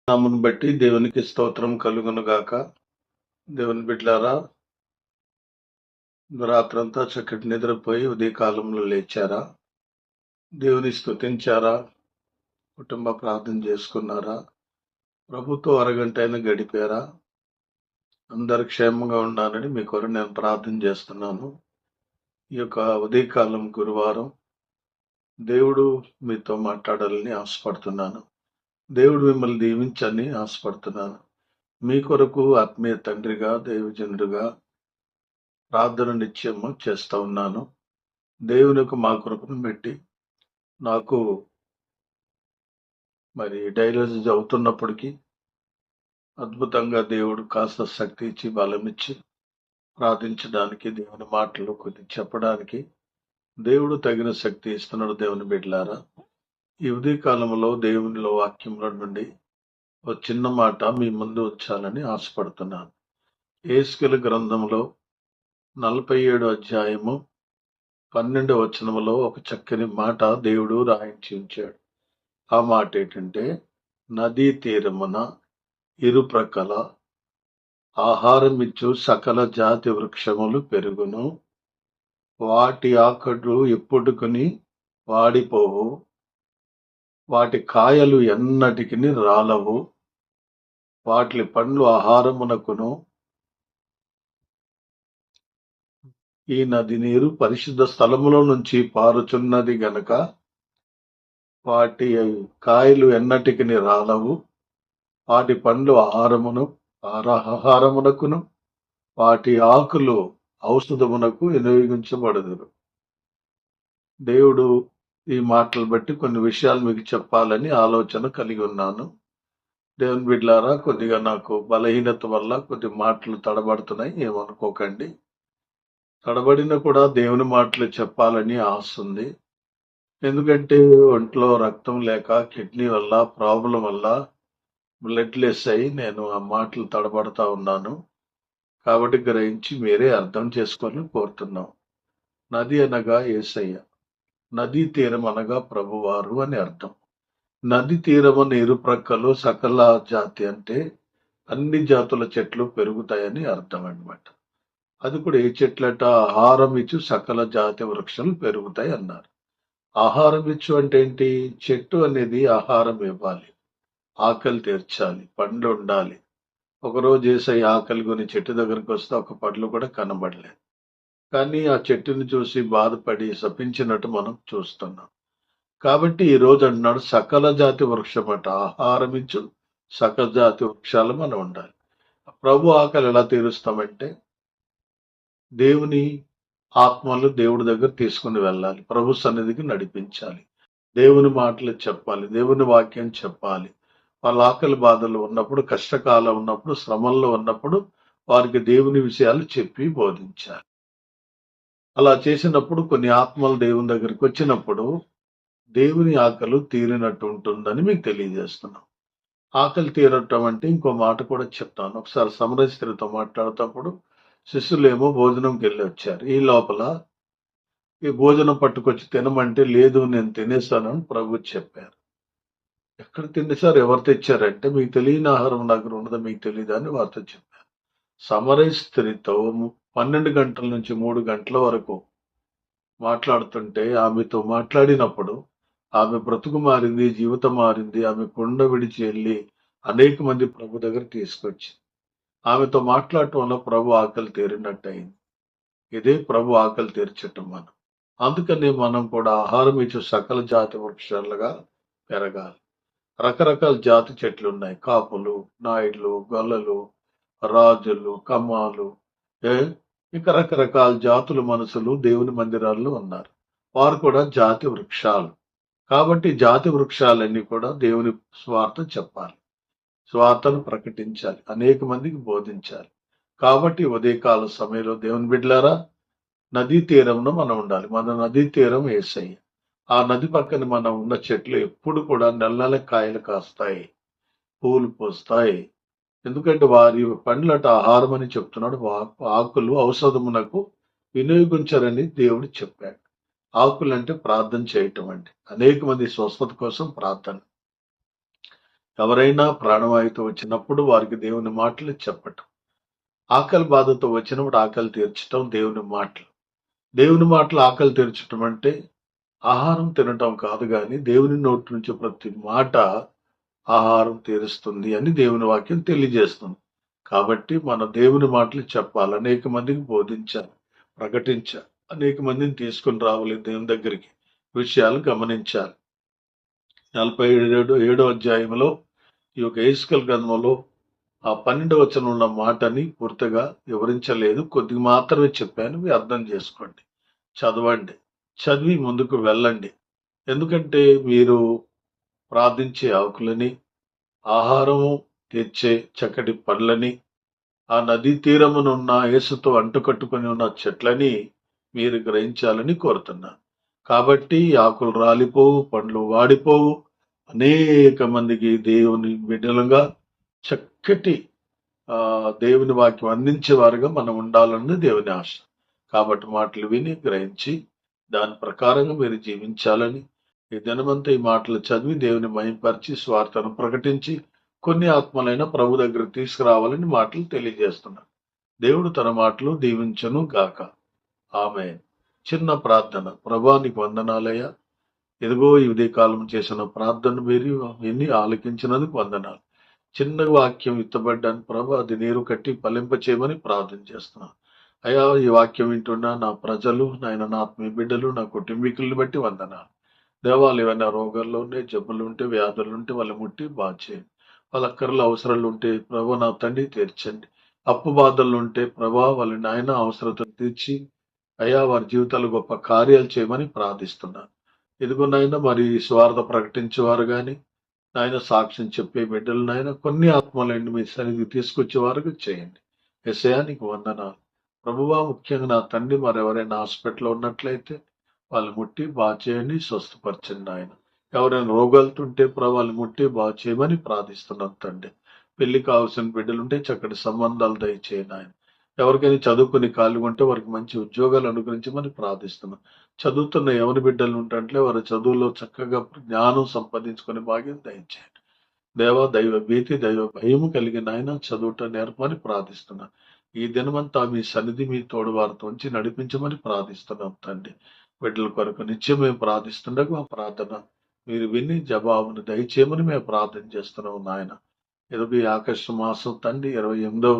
నామమును బట్టి దేవునికి స్తోత్రం కలుగును గాక. దేవుని బిడ్డలారా, రాత్రంతా చక్కటి నిద్రపోయి ఉదయకాలంలో లేచారా? దేవుని స్తుతించారా? కుటుంబ ప్రార్థన చేసుకున్నారా? ప్రభుతో అరగంట అయినా గడిపారా? అందరు క్షేమంగా ఉండాలని మీ కొరకు నేను ప్రార్థన చేస్తున్నాను. ఈ యొక్క ఉదయకాలం గురువారం దేవుడు మీతో మాట్లాడాలని ఆశపడుతున్నాను. దేవుడు మిమ్మల్ని దీవించని ఆశపడుతున్నాను. మీ కొరకు ఆత్మీయ తండ్రిగా, దైవజనుడిగా ప్రార్థన నిత్యము చేస్తా ఉన్నాను. దేవునికి మా కృపను పెట్టి నాకు మరి డైలసిస్ అవుతున్నప్పటికీ అద్భుతంగా దేవుడు కాస్త శక్తి ఇచ్చి బలం ఇచ్చి ప్రార్థించడానికి, దేవుని మాటలు కొద్ది చెప్పడానికి దేవుడు తగిన శక్తి ఇస్తున్నాడు. దేవుని బిడ్డలారా, ఈ ఉదయ కాలంలో దేవునిలో వాక్యంలో నుండి ఒక చిన్న మాట మీ ముందు ఉంచాలని ఆశపడుతున్నాను. యేసుకెలు గ్రంథంలో 47 అధ్యాయము 12వ వచనములో ఒక చక్కని మాట దేవుడు రాయించి ఉంచాడు. ఆ మాట ఏంటంటే, నదీ తీరమున ఇరుప్రక్కల ఆహారమిచ్చు సకల జాతి వృక్షములు పెరుగును, వాటి ఆకడ్లు ఎప్పుడుకుని వాడిపోవు, వాటి కాయలు ఎన్నటికి రాలవు, వాటి పండ్లు ఆహారమునకును. ఈ నది నీరు పరిశుద్ధ స్థలములో నుంచి పారుచున్నది గనక వాటి కాయలు ఎన్నటికి రాలవు, వాటి పండ్లు ఆహారమునకును, వాటి ఆకులు ఔషధమునకు వినియోగించబడదురు. దేవుడు ఈ మాటలు బట్టి కొన్ని విషయాలు మీకు చెప్పాలని ఆలోచన కలిగి ఉన్నాను. దేవుని బిడ్డలారా, కొద్దిగా నాకు బలహీనత వల్ల కొద్ది మాటలు తడబడుతున్నాయి, ఏమనుకోకండి. తడబడిన కూడా దేవుని మాటలు చెప్పాలని ఆశ ఉంది. ఎందుకంటే ఒంట్లో రక్తం లేక, కిడ్నీ వల్ల ప్రాబ్లం వల్ల బ్లడ్ లెస్ అయి నేను ఆ మాటలు తడబడతా ఉన్నాను. కాబట్టి గ్రహించి మీరే అర్థం చేసుకొని కోరుతున్నాం. నది అనగా యేసయ్య, నదీ తీరం అనగా ప్రభువారు అని అర్థం. నది తీరమున ఇరుప్రక్కలు సకల జాతి అంటే అన్ని జాతుల చెట్లు పెరుగుతాయని అర్థం అన్నమాట. అది కూడా ఏ చెట్లట? ఆహారం ఇచ్చు సకల జాతి వృక్షాలు పెరుగుతాయి అన్నారు. ఆహారం ఇచ్చు అంటే ఏంటి? చెట్టు అనేది ఆహారం ఇవ్వాలి, ఆకలి తీర్చాలి, పండ్లు ఉండాలి. ఒకరోజు యేసయ్య ఆకలి కొని చెట్టు దగ్గరికి వస్తే ఒక పండ్లు కూడా కనబడలేదు. కానీ ఆ చెట్టుని చూసి బాధపడి శపించినట్టు మనం చూస్తున్నాం. కాబట్టి ఈ రోజు అంటున్నాడు, సకల జాతి వృక్షమట, ఆహారం ఇచ్చు సకల జాతి వృక్షాలు మనం ఉండాలి. ప్రభు ఆకలి ఎలా తీరుస్తామంటే, దేవుని ఆత్మలు దేవుడి దగ్గర తీసుకుని వెళ్ళాలి, ప్రభు సన్నిధికి నడిపించాలి, దేవుని మాటలు చెప్పాలి, దేవుని వాక్యం చెప్పాలి. వాళ్ళ ఆకలి బాధలు ఉన్నప్పుడు, కష్టకాలం ఉన్నప్పుడు, శ్రమల్లో ఉన్నప్పుడు వారికి దేవుని విషయాలు చెప్పి బోధించాలి. అలా చేసినప్పుడు కొన్ని ఆత్మలు దేవుని దగ్గరికి వచ్చినప్పుడు దేవుని ఆకలి తీరినట్టు ఉంటుందని మీకు తెలియజేస్తున్నాం. ఆకలి తీరటం అంటే ఇంకో మాట కూడా చెప్తాను. ఒకసారి సమరయ స్త్రీతో మాట్లాడేటప్పుడు శిష్యులేమో భోజనంకి వెళ్ళి వచ్చారు. ఈ లోపల ఈ భోజనం పట్టుకొచ్చి తినమంటే, లేదు నేను తినేస్తానని ప్రభు చెప్పారు. ఎక్కడ తినేసారు? ఎవరు తెచ్చారంటే, మీకు తెలియని ఆహారం నా దగ్గర ఉన్నదో మీకు తెలియదని వారితో చెప్పారు. సమరయ స్త్రీతో 12 గంటల నుంచి 3 గంటల వరకు మాట్లాడుతుంటే, ఆమెతో మాట్లాడినప్పుడు ఆమె బ్రతుకు మారింది, జీవితం మారింది. ఆమె కొండ విడిచి వెళ్ళి అనేక మంది ప్రభు దగ్గర తీసుకొచ్చి ఆమెతో మాట్లాడటం వల్ల ప్రభు ఆకలి తీరినట్టు అయింది. ఇదే ప్రభు ఆకలి తీర్చటం మనం. అందుకని మనం కూడా ఆహారం ఇచ్చే సకల జాతి వృక్షాలుగా పెరగాలి. రకరకాల జాతి చెట్లు ఉన్నాయి. కాపులు, నాయుడులు, గొల్లలు, రాజులు, కమ్మాలు, ఇంకా రకరకాల జాతుల మనుషులు దేవుని మందిరాల్లో ఉన్నారు. వారు కూడా జాతి వృక్షాలు. కాబట్టి జాతి వృక్షాలన్నీ కూడా దేవుని స్వార్థ చెప్పాలి, స్వార్థను ప్రకటించాలి, అనేక మందికి బోధించాలి. కాబట్టి ఉదయకాల సమయంలో దేవుని బిడ్డలారా, నదీ తీరంలో మనం ఉండాలి. మన నదీ తీరం యేసయ్య. ఆ నది పక్కన మనం ఉన్న చెట్లు ఎప్పుడు కూడా నెల నెల కాయలు కాస్తాయి, పూలు పోస్తాయి. ఎందుకంటే వారి పండ్లట ఆహారం అని చెప్తున్నాడు. ఆకులు ఔషధమునకు వినియోగించరని దేవుడు చెప్పాడు. ఆకులు అంటే ప్రార్థన చేయటం అండి. అనేక మంది స్వస్థత కోసం ప్రార్థన. ఎవరైనా ప్రాణవాయువుతో వచ్చినప్పుడు వారికి దేవుని మాటలు చెప్పటం, ఆకలి బాధతో వచ్చినప్పుడు ఆకలి తీర్చటం దేవుని మాటలు. దేవుని మాటలు ఆకలి తీర్చటం అంటే ఆహారం తినటం కాదు గాని దేవుని నోటి నుంచి ప్రతి మాట ఆహారం తీరుస్తుంది అని దేవుని వాక్యం తెలియజేస్తుంది. కాబట్టి మన దేవుని మాటలు చెప్పాలి, అనేక మందికి బోధించాలి, ప్రకటించాలి, అనేక మందిని తీసుకుని రావాలి దేవుని దగ్గరికి, విషయాలు గమనించాలి. 47వ అధ్యాయంలో ఈ యొక్క యెహెజ్కేలు గ్రంథంలో ఆ 12వ వచనంలో ఉన్న మాటని పూర్తిగా వివరించలేదు, కొద్దిగా మాత్రమే చెప్పాను. మీరు అర్థం చేసుకోండి, చదవండి, చదివి ముందుకు వెళ్ళండి. ఎందుకంటే మీరు ప్రార్థించే ఆకులని, ఆహారము తెచ్చే చక్కటి పండ్లని, ఆ నదీ తీరమునున్న యేసుతో అంటుకట్టుకొని ఉన్న చెట్లని మీరు గ్రహించాలని కోరుతున్నాను. కాబట్టి ఆకులు రాలిపోవు, పండ్లు వాడిపోవు, అనేక మందికి దేవుని బిడ్డలుగా చక్కటి దేవుని వాక్యం అందించేవారుగా మనం ఉండాలన్నది దేవుని ఆశ. కాబట్టి మాటలు విని గ్రహించి దాని ప్రకారంగా మీరు జీవించాలని, ఈ దినమంతా ఈ మాటలు చదివి దేవుని మహిమపరిచి స్వార్థను ప్రకటించి కొన్ని ఆత్మలైన ప్రభు దగ్గర తీసుకురావాలని మాటలు తెలియజేస్తున్నాను. దేవుడు తన మాటలు దీవించను గాక. ఆమేన్. చిన్న ప్రార్థన. ప్రభా నీకు వందనాలయ్యా, ఎదుగో ఈ ఉదయకాలం చేసిన ప్రార్థన మీరు విని ఆలకించినందుకు వందనాలు. చిన్న వాక్యం విత్తబడ్డాను ప్రభా, అది నీరు కట్టి ఫలింప చేయమని ప్రార్థన చేస్తున్నాను. అయ్యా, ఈ వాక్యం వింటున్నా నా ప్రజలు, నాయన నా ఆత్మీయ బిడ్డలు, నా కుటుంబీకులను బట్టి వందనాలు. దేవాలు ఏమైనా రోగాల్లో ఉంటే, జబ్బులు ఉంటే, వ్యాధులు ఉంటే వాళ్ళు ముట్టి బాగు చేయండి. వాళ్ళ అక్కర్లు అవసరాలు ఉంటే ప్రభా నా తండ్రి తీర్చండి. అప్పు బాధలు ఉంటే ప్రభా వాళ్ళ నాయన అవసరతలు తీర్చి అయ్యా వారి జీవితాలు గొప్ప కార్యాలు చేయమని ప్రార్థిస్తున్నాను. ఇదిగో నాయన మరి స్వార్థ ప్రకటించేవారు కానీ, నాయన సాక్ష్యం చెప్పే బిడ్డలు నాయన కొన్ని ఆత్మలండి మీ సన్నిధికి తీసుకొచ్చే వారికి చేయండి. యేసయ్యా నీకు వందనాలు. ప్రభువా, ముఖ్యంగా నా తండ్రి మరెవరైనా హాస్పిటల్లో ఉన్నట్లయితే వాళ్ళు ముట్టి బాగు చేయండి, స్వస్థపరచండి ఆయన. ఎవరైనా రోగాలతో ఉంటే వాళ్ళు ముట్టి బాగు చేయమని ప్రార్థిస్తున్నాం తండ్రి. పెళ్లి కావాల్సిన బిడ్డలుంటే చక్కటి సంబంధాలు దయచేయండి ఆయన. ఎవరికైనా చదువుకుని ఖాళీగా ఉంటే వారికి మంచి ఉద్యోగాలు అనుగ్రహించమని ప్రార్థిస్తున్నాం. చదువుతున్న ఎవరి బిడ్డలు ఉంటే వారి చదువులో చక్కగా జ్ఞానం సంపాదించుకునే భాగ్యం దయచేయండి. దేవ దైవ భీతి, దైవ భయము కలిగిన ఆయన చదువుట నేర్పమని ప్రార్థిస్తున్నాం. ఈ దినమంతా మీ సన్నిధి మీ తోడు వారితో ఉంచి నడిపించమని ప్రార్థిస్తున్నాం తండ్రి. బిడ్డల కొరకు నిత్యం మేము ప్రార్థిస్తుండగా మా ప్రార్థన మీరు విని జవాబును దయచేయమని మేము ప్రార్థన చేస్తున్నాం నాయన. ఎదుగు ఈ ఆగస్టు మాసం తండ్రి 28వ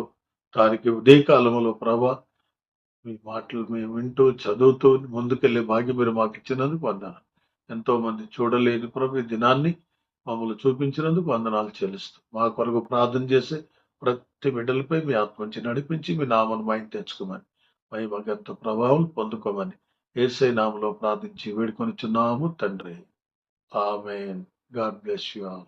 తారీఖు ఉదయకాలంలో ప్రభా మీ మాటలు మేము వింటూ చదువుతూ ముందుకెళ్లే భాగ్యం మీరు మాకు ఇచ్చినందుకు వందనాలు. ఎంతో మంది చూడలేని ప్రభు ఈ దినాన్ని మమ్మల్ని చూపించినందుకు వందనాలు చెల్లిస్తూ మా కొరకు ప్రార్థన చేసే ప్రతి బిడ్డలపై మీ ఆత్మంచి నడిపించి మీ నామను మహిమ తెచ్చుకోమని, మహిమ గంత ప్రభావం పొందుకోమని యేసయ్య నామములో ప్రార్థించి వేడుకొనిచున్నాము తండ్రి. Amen. God bless you all.